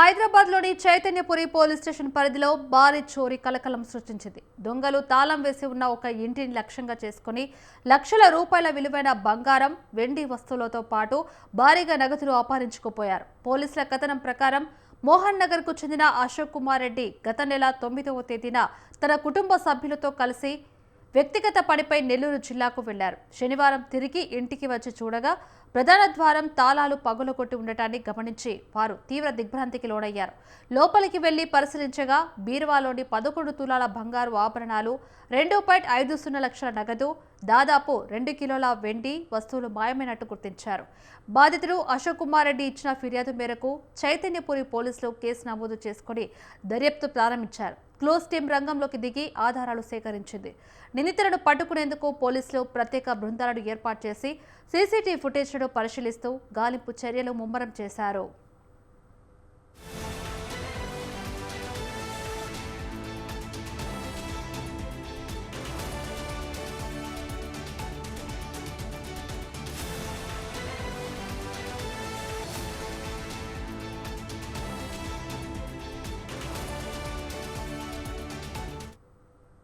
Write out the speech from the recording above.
హైదరాబాద్లోని Chaitanyapuri police station పరిధిలో భారీ చోరీ కలకలం సృష్టించింది. దొంగలు తాళం వేసి ఉన్న ఒక ఇంటిని లక్ష్యంగా చేసుకుని లక్షల రూపాయల విలువైన బంగారం, వెండి వస్తువులతో పాటు భారీగా నగదును అపహరించుకుపోయారు. పోలీసుల కథనం ప్రకారం మోహన్ నగర్కు చెందిన అశోక్ కుమార్ రెడ్డి గత నెల 9వ తేదీన తన కుటుంబ సభ్యులతో కలిసి వ్యక్తిగత పనిపై నెల్లూరు జిల్లాకు వెళ్లారు. శనివారం తిరిగి ఇంటికి వచ్చి చూడగా ప్రధాన ద్వారం తాళాలు పగులగొట్టి ఉండటాన్ని గమనించి వారు తీవ్ర దిగ్భ్రాంతికి లోనయ్యారు. లోపలికి వెళ్లి పరిశీలించగా బీరువాలోని 11 తులాల బంగారు ఆభరణాలు, 2.50 లక్షల నగదు, దాదాపు 2 కిలోల వెండి వస్తువులు మాయమైనట్టు గుర్తించారు. బాధితుడు అశోక్ కుమార్ రెడ్డి ఇచ్చిన ఫిర్యాదు మేరకు చైతన్యపురి పోలీసులు కేసు నమోదు చేసుకుని దర్యాప్తు ప్రారంభించారు. క్లోజ్ టీం రంగంలోకి దిగి ఆధారాలు సేకరించింది. నిందితులను పట్టుకునేందుకు పోలీసులు ప్రత్యేక బృందాలను ఏర్పాటు చేసి సీసీటీవీ ఫుటేజ్ను పరిశీలిస్తూ గాలింపు చర్యలు ముమ్మరం చేశారు.